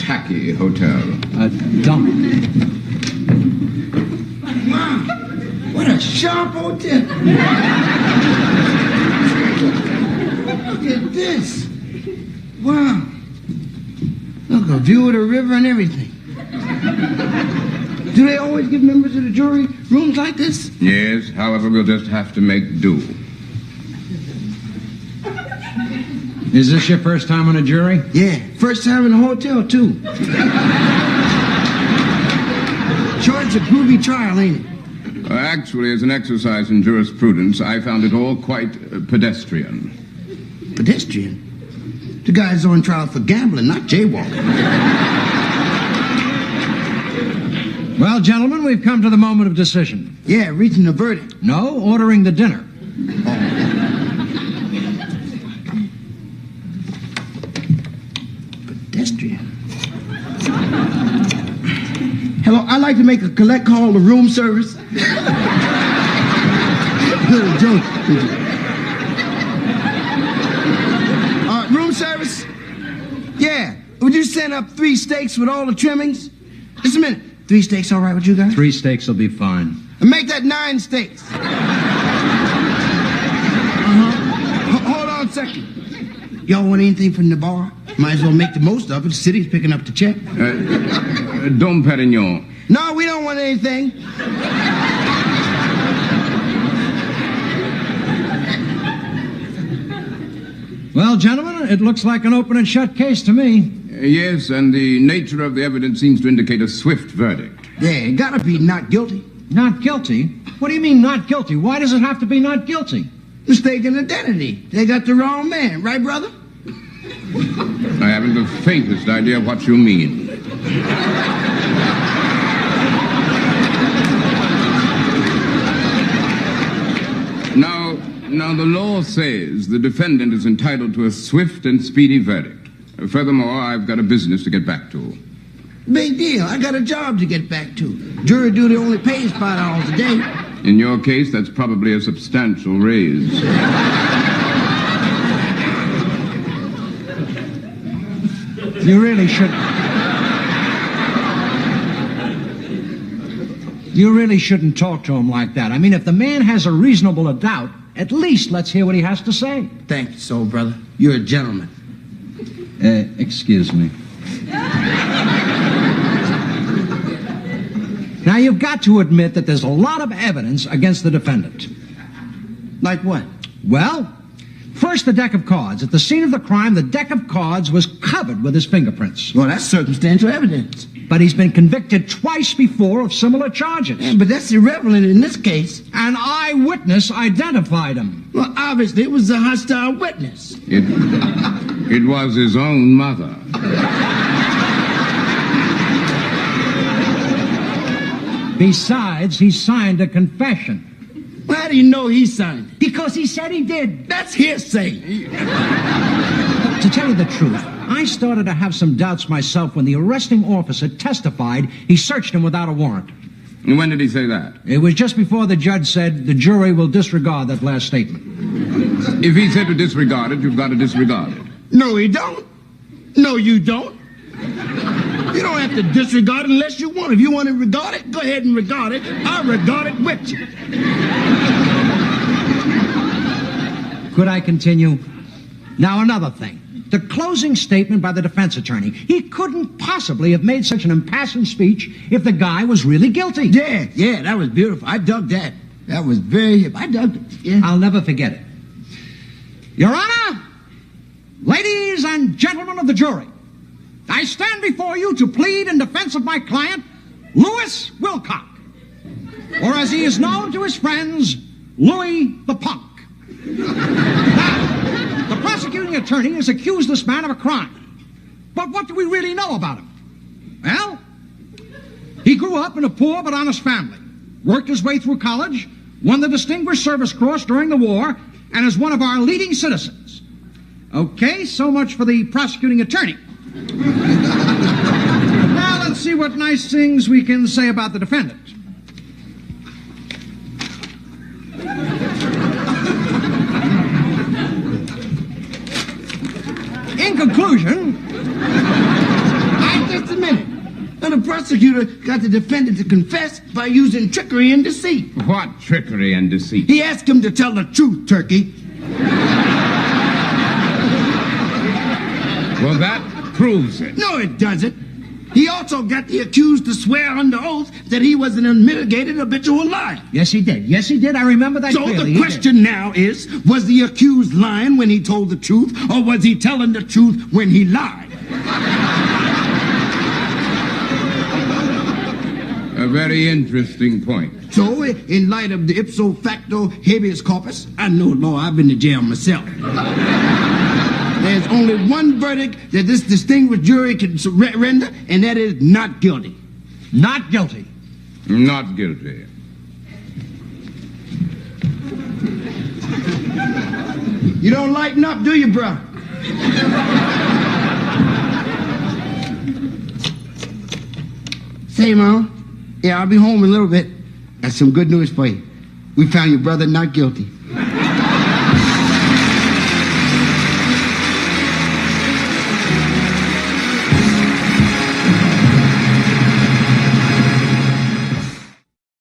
tacky hotel. A dump. Wow, what a sharp hotel. Look at this. Wow. Look, a view of the river and everything. Do they always give members of the jury rooms like this? Yes, however, we'll just have to make do. Is this your first time on a jury? Yeah, first time in a hotel, too. Sure, it's a groovy trial, ain't it? Actually, as an exercise in jurisprudence, I found it all quite pedestrian. Pedestrian? The guy's on trial for gambling, not jaywalking. Well, gentlemen, we've come to the moment of decision. Yeah, reaching a verdict. No, ordering the dinner. Pedestrian. Hello, I'd like to make a collect call to room service. Little joke. Room service? Yeah. Would you send up 3 steaks with all the trimmings? Just a minute. 3 steaks all right with you guys? 3 steaks will be fine. And make that 9 steaks. Hold on a second. Y'all want anything from the bar? Might as well make the most of it. The city's picking up the check. Dom Perignon. No, we don't want anything. Well, gentlemen, it looks like an open and shut case to me. Yes, and the nature of the evidence seems to indicate a swift verdict. Yeah, it gotta be not guilty. Not guilty? What do you mean not guilty? Why does it have to be not guilty? Mistaken identity. They got the wrong man, right, brother? I haven't the faintest idea what you mean. Now, the law says the defendant is entitled to a swift and speedy verdict. Furthermore, I've got a business to get back to. Big deal. I got a job to get back to. Jury duty only pays $5 a day. In your case, that's probably a substantial raise. You really shouldn't talk to him like that. I mean, if the man has a reasonable doubt, at least let's hear what he has to say. Thank you so, brother. You're a gentleman. Excuse me. Now, you've got to admit that there's a lot of evidence against the defendant. Like what? Well, first, the deck of cards. At the scene of the crime, the deck of cards was covered with his fingerprints. Well, that's circumstantial evidence. But he's been convicted twice before of similar charges. Yeah, but that's irrelevant in this case. An eyewitness identified him. Well, obviously, it was a hostile witness. It was his own mother. Besides, he signed a confession. Well, how do you know he signed it? Because he said he did. That's hearsay. To tell you the truth, I started to have some doubts myself when the arresting officer testified he searched him without a warrant. And when did he say that? It was just before the judge said the jury will disregard that last statement. If he said to disregard it, you've got to disregard it. No, he don't. No, you don't. You don't have to disregard it unless you want. If you want to regard it, go ahead and regard it. I'll regard it with you. Could I continue? Now, another thing. The closing statement by the defense attorney. He couldn't possibly have made such an impassioned speech if the guy was really guilty. Yeah, that was beautiful. I dug that. That was very hip. I dug it. Yeah. I'll never forget it. Your Honor, ladies and gentlemen of the jury, I stand before you to plead in defense of my client, Louis Wilcock, or as he is known to his friends, Louis the Punk. Now, the prosecuting attorney has accused this man of a crime. But what do we really know about him? Well, he grew up in a poor but honest family, worked his way through college, won the Distinguished Service Cross during the war, and is one of our leading citizens. Okay, so much for the prosecuting attorney. Now let's see what nice things we can say about the defendant. In conclusion, I just a minute. Now, the prosecutor got the defendant to confess by using trickery and deceit. What trickery and deceit? He asked him to tell the truth, Turkey. Well, that proves it. No, it doesn't. He also got the accused to swear under oath that he was an unmitigated habitual liar. Yes, he did. Yes, he did. I remember that So clearly. the question now is, was the accused lying when he told the truth, or was he telling the truth when he lied? A very interesting point. So, in light of the ipso facto habeas corpus, I know law, I've been to jail myself. There's only one verdict that this distinguished jury can render, and that is not guilty. Not guilty. Not guilty. You don't lighten up, do you, bro? Say, Mom. Yeah, I'll be home in a little bit. Got some good news for you. We found your brother not guilty.